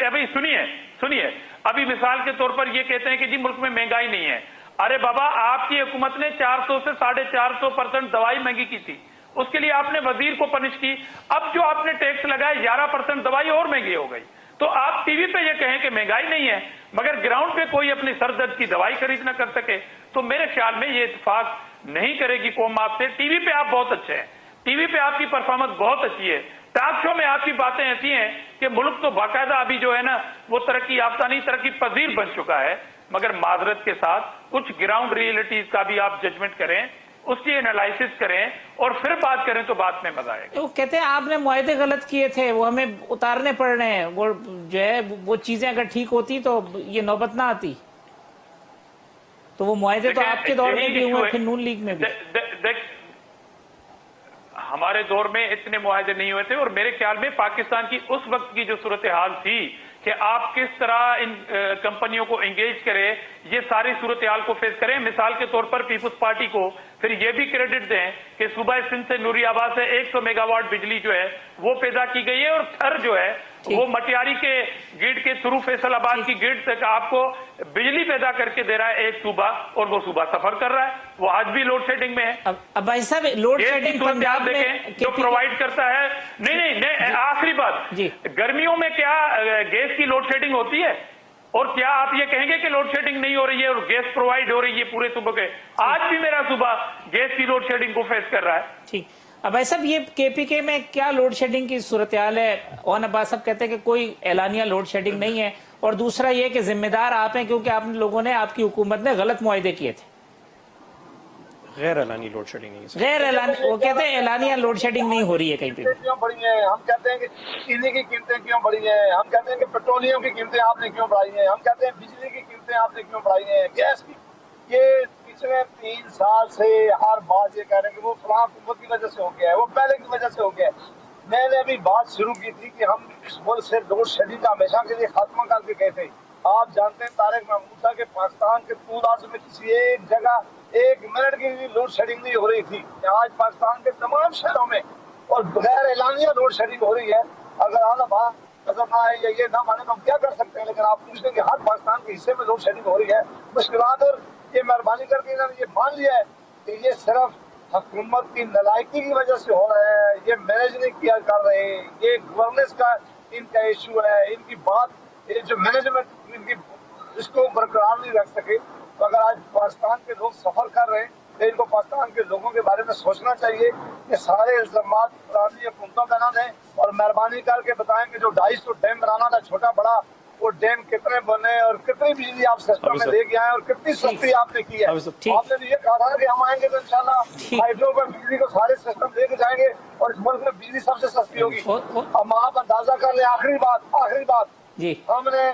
ابھی سنیے ابھی مثال کے طور پر یہ کہتے ہیں کہ جی ملک میں مہنگائی نہیں ہے. ارے بابا، آپ کی حکومت نے 400 سے 450% دوائی مہنگی کی تھی، اس کے لیے آپ نے وزیر کو پنش کی. اب جو آپ نے ٹیکس لگایا 11% دوائی اور مہنگی ہو گئی. تو آپ ٹی وی پہ یہ کہیں کہ مہنگائی نہیں ہے مگر گراؤنڈ پہ کوئی اپنی سر درد کی دوائی خرید نہ کر سکے، تو میرے خیال میں یہ اتفاق نہیں کرے گی قوم آپ سے. ٹی وی پہ آپ بہت اچھے ہیں، ٹی وی پہ آپ کی پرفارمنس بہت اچھی ہے، ٹاک شو میں آپ کی باتیں ایسی ہیں کہ ملک تو باقاعدہ ابھی جو ہے نا وہ ترقی یافتہ نہیں ترقی پذیر بن چکا ہے. مگر معذرت کے ساتھ کچھ گراؤنڈ ریئلٹیز کا بھی آپ ججمنٹ کریں، اس کی انالائسس کریں اور پھر بات کریں تو بات میں مزہ آئے گا. وہ کہتے ہیں آپ نے معاہدے غلط کیے تھے، وہ ہمیں اتارنے پڑ رہے ہیں. وہ جو ہے وہ چیزیں اگر ٹھیک ہوتی تو یہ نوبت نہ آتی. تو وہ معاہدے تو آپ کے دور میں بھی ہوئے، پھر نون لیگ میں بھی. ہمارے دور میں اتنے معاہدے نہیں ہوئے تھے، اور میرے خیال میں پاکستان کی اس وقت کی جو صورتحال تھی کہ آپ کس طرح ان کمپنیوں کو انگیج کرے، یہ ساری صورتحال کو فیس کریں. مثال کے طور پر پیپلز پارٹی کو پھر یہ بھی کریڈٹ دیں کہ صوبہ سندھ سے نوری آباد سے 100 میگا واٹ بجلی جو ہے وہ پیدا کی گئی ہے، اور تھر جو ہے وہ مٹیاری کے گیٹ کے تھرو فیصل آباد کی گیٹ تک آپ کو بجلی پیدا کر کے دے رہا ہے ایک صوبہ، اور وہ صوبہ سفر کر رہا ہے. وہ آج بھی لوڈ شیڈنگ میں ہے. اب بھائی صاحب لوڈ شیڈنگ پنجاب میں جو پرووائڈ کرتا ہے. نہیں آخری بات، گرمیوں میں کیا گیس کی لوڈ شیڈنگ ہوتی ہے؟ اور کیا آپ یہ کہیں گے کہ لوڈ شیڈنگ نہیں ہو رہی ہے اور گیس پرووائڈ ہو رہی ہے پورے صوبے کے؟ آج بھی میرا صوبہ گیس کی لوڈ شیڈنگ کو فیس کر رہا ہے. ٹھیک. اب ایسا یہ کے پی کے میں کیا لوڈ شیڈنگ کی صورتحال ہے؟ اون عباس صاحب کہتے ہیں کہ کوئی اعلانیہ لوڈ شیڈنگ نہیں ہے، اور دوسرا یہ کہ ذمہ دار آپ ہیں کیونکہ آپ لوگوں نے، آپ کی حکومت نے غلط معاہدے کیے تھے. غیر اعلانی لوڈ شیڈنگ نہیں ہے. غیر اعلانی، وہ کہتے ہیں اعلانیہ لوڈ شیڈنگ نہیں ہو رہی ہے کہیں پہ. کیوں بڑھی ہیں؟ ہم کہتے ہیں کہ چینی کی قیمتیں کیوں بڑھی ہیں؟ ہم کہتے ہیں کہ پیٹرولیم کی قیمتیں آپ نے کیوں بڑھائی ہیں؟ ہم کہتے ہیں بجلی کی قیمتیں آپ نے کیوں بڑھائی ہیں؟ گیس کی. یہ پچھلے 3 سال سے ہر بات یہ کہہ رہے ہیں کہ وہ فلاں حکومت کی وجہ سے ہو گیا ہے، وہ پہلے کی وجہ سے ہو گیا ہے. میں نے ابھی بات شروع کی تھی کہ ہم اس ملک سے لوڈ شیڈنگ کا ہمیشہ کے لیے خاتمہ کر کے گئے تھے. آپ جانتے ہیں طارق محمود صاحب کہ پاکستان کے طول عرض میں کسی ایک جگہ 1 منٹ کی بھی لوڈ شیڈنگ نہیں ہو رہی تھی. آج پاکستان کے تمام شہروں میں اور بغیر اعلانیہ لوڈ شیڈنگ ہو رہی ہے. اگر آنا بات نظر نہ آئے یا یہ نہ مانے تو ہم کیا کر سکتے ہیں، لیکن آپ پوچھتے ہیں کہ ہر پاکستان کے حصے میں لوڈ شیڈنگ ہو رہی ہے. مشکلات، اور یہ مہربانی کر کے انہوں نے یہ مان لیا ہے کہ یہ صرف حکومت کی نالائکی کی وجہ سے ہو رہا ہے، یہ مینیج نہیں کیا کر رہے، یہ گورننس کا ان کا ایشو ہے، ان کی بات، یہ جو مینجمنٹ ان کی اس کو برقرار نہیں رکھ سکے. تو اگر آج پاکستان کے لوگ سفر کر رہے ہیں تو ان کو پاکستان کے لوگوں کے بارے میں سوچنا چاہیے کہ سارے الزامات پرانی حکومتوں کا نہ دیں، اور مہربانی کر کے بتائیں کہ جو 250 ڈیم بنانا تھا چھوٹا بڑا، وہ ڈیم کتنے بنے اور کتنی بجلی آپ سسٹم میں لے کے آئے اور کتنی سستی آپ نے کی ہے. آپ نے یہ کہا تھا کہ ہم آئیں گے تو انشاءاللہ ہائیڈرو پر بجلی کو سارے سسٹم لے کے جائیں گے اور اس ملک میں بجلی سب سے سستی ہوگی. اب آپ اندازہ کر لیں. آخری بات ہم نے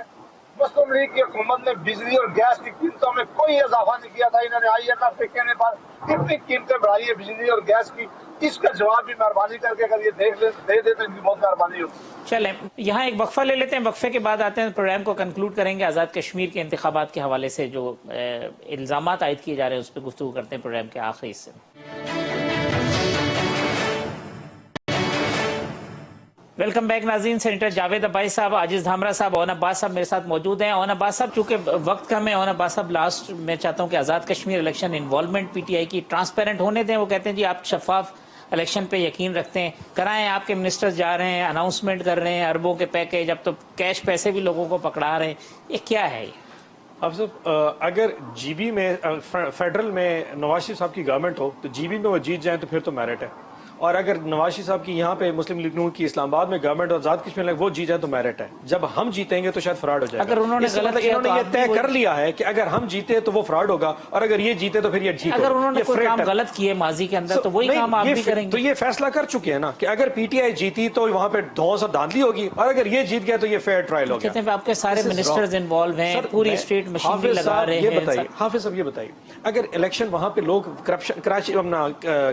مسلم لیگ کی حکومت نے بجلی اور گیس کی قیمتوں میں کوئی اضافہ نہیں کیا تھا. انہوں نے IMF کے کہنے پر کتنی قیمتیں بڑھائی ہے بجلی اور گیس کی، اس کا جواب بھی مہربانی کر کے اگر یہ دے دے تو ان کی بہت مہربانی ہوگی. چلیں یہاں ایک وقفہ لے لیتے ہیں، وقفے کے بعد آتے ہیں پروگرام کو کنکلوڈ کریں گے. آزاد کشمیر کے انتخابات کے حوالے سے جو الزامات عائد کیے جا رہے ہیں اس پہ گفتگو کرتے ہیں پروگرام کے آخری حصے میں. ویلکم بیک ناظرین. سینیٹر جاوید عباسی صاحب، عاجز دھامرا صاحب، اون عباس صاحب میرے ساتھ موجود ہیں. اون عباس صاحب چونکہ وقت کم ہے، اون عباس صاحب لاسٹ میں چاہتا ہوں کہ Azad Kashmir election involvement PTI کی ٹرانسپیرنٹ ہونے دیں. وہ کہتے ہیں جی آپ شفاف الیکشن پہ یقین رکھتے ہیں، کرائیں. آپ کے منسٹر جا رہے ہیں، اناؤنسمنٹ کر رہے ہیں اربوں کے پیکیج، اب تو کیش پیسے بھی لوگوں کو پکڑا رہے ہیں. یہ کیا ہے؟ اب صاحب اگر GB میں فیڈرل میں نواز شریف صاحب کی گورنمنٹ ہو تو GB میں وہ جیت جائیں تو پھر تو میرٹ ہے. اور اگر نواز شریف صاحب کی یہاں پہ مسلم لیگ نون کی اسلام آباد میں گورنمنٹ اور آزاد کشمیر وہ جیت جائے تو میرٹ ہے. جب ہم جیتیں گے تو شاید فراڈ ہو جائے گا. اگر انہوں نے غلط کیا انہوں نے یہ طے کر لیا ہے کہ اگر ہم جیتے تو وہ فراڈ ہوگا اور اگر یہ جیتے تو پھر یہ جیت. اگر انہوں نے کوئی کام غلط کیے ماضی کے اندر تو وہی کام آپ بھی کریں گے. تو یہ فیصلہ کر چکے ہیں نا کہ اگر پی ٹی آئی جیتی تو وہاں پہ دھونس اور دھاندلی ہوگی اور اگر یہ جیت گیا تو یہ فیئر ٹرائل ہوگا. کہتے ہیں آپ کے سارے منسٹرز انوالو ہیں, پوری اسٹیٹ مشینری لگا رہے ہیں. حافظ صاحب یہ بتائیے, اگر الیکشن وہاں پہ لوگ کرپشن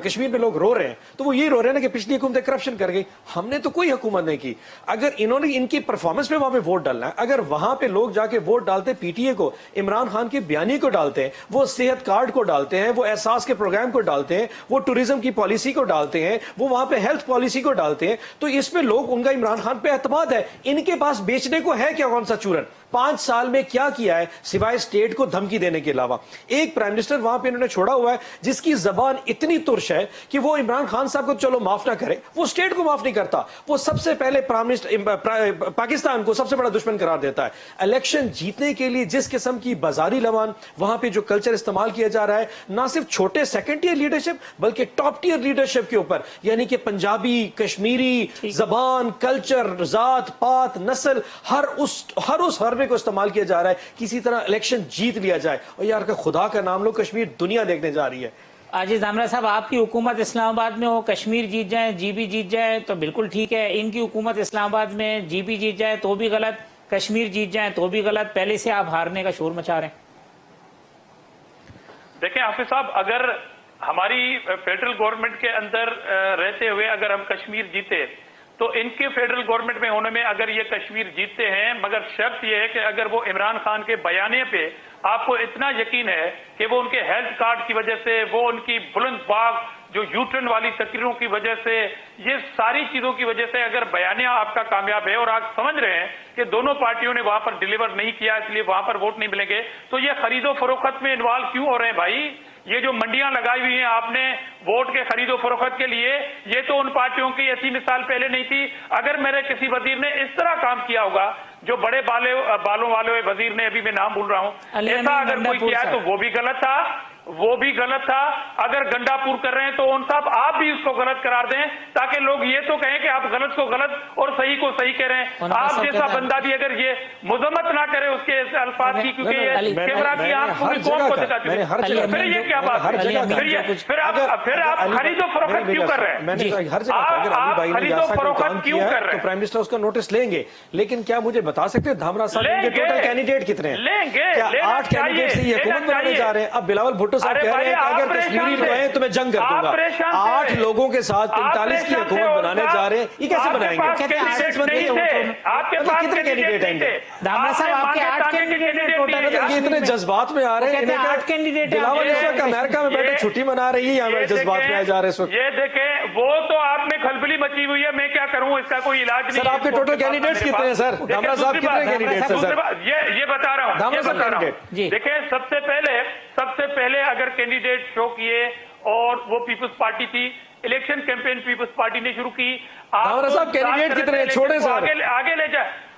کشمیر میں لوگ رو رہے ہیں تو وہ یہ رو رہے ہیں نا کہ پچھلی حکومتیں کرپشن کر گئی, ہم نے تو کوئی حکومت نہیں کی. اگر انہوں نے ان کی پرفارمنس پہ وہاں پہ ووٹ ڈالنا ہے, اگر وہاں پہ لوگ جا کے ووٹ ڈالتے پی ٹی اے کو, عمران خان کے بیانی کو ڈالتے ہیں, وہ صحت کارڈ کو ڈالتے ہیں, وہ احساس کے پروگرام کو ڈالتے ہیں, وہ ٹوریزم کی پالیسی کو ڈالتے ہیں, وہ وہاں پہ ہیلتھ پالیسی کو ڈالتے ہیں, تو اس میں لوگ ان کا عمران خان پہ اعتماد ہے. ان کے پاس بیچنے کو ہے کیا کون سا چورن؟ 5 سال میں کیا کیا ہے سوائے اسٹیٹ کو دھمکی دینے کے علاوہ؟ ایک پرائم منسٹر وہاں پہ انہوں نے چھوڑا ہوا ہے جس کی زبان اتنی ترش ہے کہ وہ عمران خان صاحب کو چلو معاف نہ کرے, وہ اسٹیٹ کو معاف نہیں کرتا. وہ سب سے پہلے پرائم منسٹر پاکستان کو سب سے بڑا دشمن قرار دیتا ہے. الیکشن جیتنے کے لیے جس قسم کی بازاری لوان وہاں پہ جو کلچر استعمال کیا جا رہا ہے, نہ صرف چھوٹے سیکنڈ ٹیئر لیڈرشپ بلکہ ٹاپ ٹیئر لیڈرشپ کے اوپر, یعنی کہ پنجابی, کشمیری, زبان, کلچر, ذات پات, نسل, ہر اس حربے کو استعمال کیا جا رہا ہے کسی طرح الیکشن جیت لیا جائے. اور یار کا خدا کا نام لو, کشمیر دنیا دیکھنے جا رہی ہے. عاجز دھامرا صاحب, آپ کی حکومت اسلام آباد میں ہو, کشمیر جیت جائے, جی بی جیت جائے تو بالکل ٹھیک ہے. ان کی حکومت اسلام آباد میں جی بی جیت جائے تو بھی غلط, کشمیر جیت جائے تو بھی غلط. پہلے سے آپ ہارنے کا شور مچا رہے ہیں. دیکھیں حافظ صاحب, اگر ہماری فیڈرل گورنمنٹ کے اندر رہتے ہوئے اگر ہم کشمیر جیتے تو ان کے فیڈرل گورنمنٹ میں ہونے میں اگر یہ کشمیر جیتتے ہیں, مگر شرط یہ ہے کہ اگر وہ عمران خان کے بیانے پہ آپ کو اتنا یقین ہے کہ وہ ان کے ہیلتھ کارڈ کی وجہ سے, وہ ان کی بلند باغ جو یوٹرن والی تقریروں کی وجہ سے, یہ ساری چیزوں کی وجہ سے اگر بیانیہ آپ کا کامیاب ہے اور آپ سمجھ رہے ہیں کہ دونوں پارٹیوں نے وہاں پر ڈیلیور نہیں کیا اس لیے وہاں پر ووٹ نہیں ملیں گے, تو یہ خرید و فروخت میں انوالو کیوں ہو رہے ہیں بھائی؟ یہ جو منڈیاں لگائی ہوئی ہیں آپ نے ووٹ کے خرید و فروخت کے لیے, یہ تو ان پارٹیوں کی ایسی مثال پہلے نہیں تھی. اگر میرے کسی وزیر نے اس طرح کام کیا ہوگا, جو بڑے بالوں والے وزیر نے, ابھی میں نام بھول رہا ہوں, ایسا اگر کوئی کیا تو وہ بھی غلط تھا, وہ بھی غلط تھا. اگر گنڈا پور کر رہے ہیں تو ان صاحب آپ بھی اس کو غلط قرار دیں تاکہ لوگ یہ تو کہیں کہ آپ غلط کو غلط اور صحیح کو صحیح کہہ رہے ہیں. آپ جیسا بندہ بھی اگر یہ مذمت نہ کرے اس کے الفاظ کی, کیونکہ یہ کیمرہ کی آنکھ پوری قوم کو دکھا چکے ہیں, پھر یہ کیا بات ہے؟ پھر آپ خرید و فروخت کیوں کر رہے ہیں؟ آپ خرید و فروخت کیوں کر رہے ہیں؟ پرائم منسٹر اس کا نوٹس لیں گے, لیکن کیا مجھے بتا سکتے ہیں دھامرا صاحب کے ٹوٹل کینڈیڈیٹ کتنے ہیں؟ لیں گے, 8 کینڈیڈیٹ سے یہ حکومت بنانے جا رہے ہیں. اب بلاول بھٹو صاحب کہہ رہے ہیں کہ اگر کشمیری رہے تو میں جنگ کر دوں گا. 8 لوگوں کے ساتھ 45 کی حکومت بنانے جا رہے ہیں, یہ کیسے بنائیں گے؟ کتنے کینڈیڈیٹ ہیں؟ دھامرا صاحب آپ کے 8 کینڈیڈیٹ ٹوٹل, یہ اتنے جذبات میں آ رہے ہیں. 8 کینڈیڈیٹ بلاول اس وقت امریکہ میں بیٹھے چھٹی منا رہی ہے, یہاں جذبات میں آ جا رہے ہیں اس وقت. یہ دیکھیں, وہ تو آپ میں کھلبلی مچی ہوئی ہے, میں کیا کروں, اس کا کوئی علاج نہیں. سر آپ کے ٹوٹل کینڈیڈیٹس کتنے ہیں سر؟ دھامرا صاحب کتنے کینڈیڈیٹس ہیں سر؟ یہ بتا رہا ہوں. دیکھیں, سب سے پہلے اگر کینڈیڈیٹ شو کیے اور وہ پیپلز پارٹی تھی, الیکشن کیمپین پیپلز پارٹی نے شروع کی. دھامرا صاحب کینڈیڈیٹ کتنے ہیں؟ چھوڑے سر, آگے لے جائے.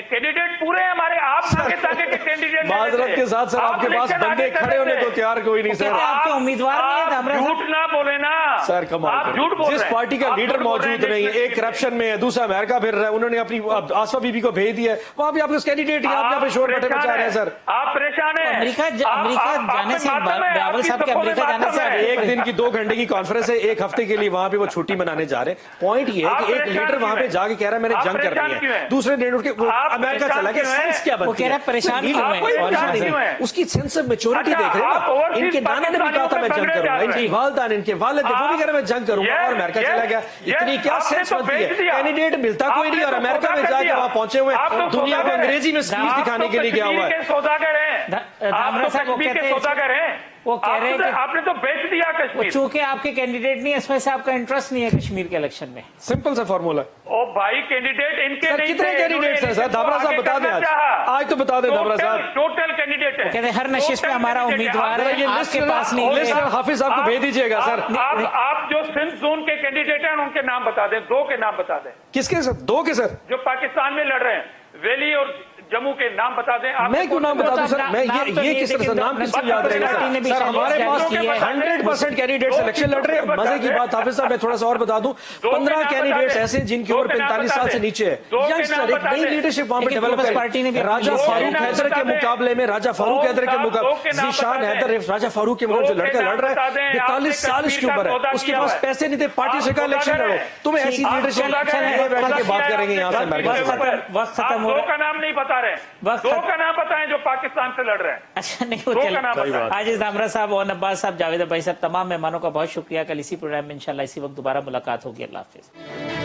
کینڈیڈیٹ پورے ہمارے, آپ تاکہ کے کینڈیڈیٹ معذرت کے ساتھ سر آپ کے پاس بندے کھڑے ہونے کو تیار کوئی نہیں سر. آپ کے امیدوار نہیں ہے, جھوٹ نہ بولے نا سر. کمال, جس پارٹی کا لیڈر موجود نہیں ہے, ایک کرپشن میں ہے, دوسرا امریکہ پھر رہا ہے, انہوں نے اپنی آسفا بی بی کو بھیج دیا, وہاں بھی آپ کے کینڈیڈیٹ یہاں پہ شور بٹے مچا رہے ہیں سر. آپ پریشان ہیں. امریکہ جانے سے, بلاول صاحب کے امریکہ جانے سے 1 دن کی 2 گھنٹے کی کانفرنس ہے, 1 ہفتے کے لیے وہاں پہ وہ چھٹی منانے جا رہے ہیں. پوائنٹ یہ ہے کہ ایک لیڈر وہاں پہ جا کے کہہ رہا ہے میں نے جنگ کرنی ہے, دوسرے لیڈر کے امریکہ چلا گیا. سینس کیا بنتی ہے؟ پریشان اس کی سینس آف میچورٹی دیکھ رہے ہیں نا. ان کے نانا نے بھی کہا تھا میں جنگ کروں گا, ان کی والدہ نے, ان کے والد نے, وہ بھی کہہ رہے میں جنگ کروں گا, اور امریکہ چلا گیا. اتنی کیا سینس بنتی ہے؟ کینڈیڈیٹ ملتا کوئی نہیں, اور امریکہ میں جا کے وہاں پہنچے ہوئے دنیا کو انگریزی میں اسپیچ دکھانے کے لیے گیا ہوا ہے. سوداگر ہیں, آپ تو کشمیر کے سوداگر ہیں. وہ کہہ رہے ہیں کہ آپ نے تو بیچ دیا کشمیر. چونکہ آپ کے کینڈیڈیٹ نہیں ہے, اس میں سے آپ کا انٹرسٹ نہیں ہے کشمیر کے الیکشن میں. سمپل سا فارمولا. او بھائی, کینڈیڈیٹ ان کے نہیں. کتنے کینڈیڈیٹ ہیں سر؟ دھامرا صاحب بتا دیں, آج تو بتا دیں دھامرا صاحب. ٹوٹل کینڈیڈیٹ ہے. کہتے ہیں ہر نشست پہ ہمارا امیدوار ہے, یہ آپ کے پاس نہیں ہے. حافظ صاحب کو بھیج دیجیے گا سر. آپ جو سندھ زون کے کینڈیڈیٹ ہیں ان کے نام بتا دیں, 2 کے نام بتا دیں. کس کے سر؟ 2 کے سر جو پاکستان میں لڑ رہے ہیں, ویلی اور जम्मू के नाम बता दें आप। मैं क्यों नाम बता दूं सर? मैं नाम तो ये नहीं, किस तरह से लेकिन नाम किसको याद पार्टी रहेगा ने भी सर? शायद हमारे जारी पास की है। 100% कैंडिडेट इलेक्शन लड़ रहे हैं। मजे की बात हाफिज साहब, मैं थोड़ा सा और बता दूं, 15 कैंडिडेट्स ऐसे हैं जिनकी उम्र 45 साल से नीचे है। यंगस्टर, एक नई लीडरशिप वहां पर डेवलप पार्टी ने भी है। राजा फारूक हैदर के मुकाबले में, राजा फारूक हैदर के मुकाबले, जीशान हैदर राजा फारूक के मुकाबले जो लड़का लड़ रहा है 42 साल इसके ऊपर है, उसके पास पैसे नहीं थे, पार्टी से कहा इलेक्शन लड़ो। तुम्हें ऐसी लीडरशिप बैठ के बात करेंगे यहाँ से वक्त खत्म हो दो रहा का नाम नहीं बता रहे, दो का नाम बताएं जो पाकिस्तान से लड़ रहे हैं। अच्छा नहीं दो का नाम बताएं। आजिज दामरा साहब और नब्बास साहब, जावेद भाई साहब, तमाम मेहमानों का बहुत शुक्रिया। कल इसी प्रोग्राम में इंशाल्लाह इसी वक्त दोबारा मुलाकात होगी। अल्लाह हाफिज।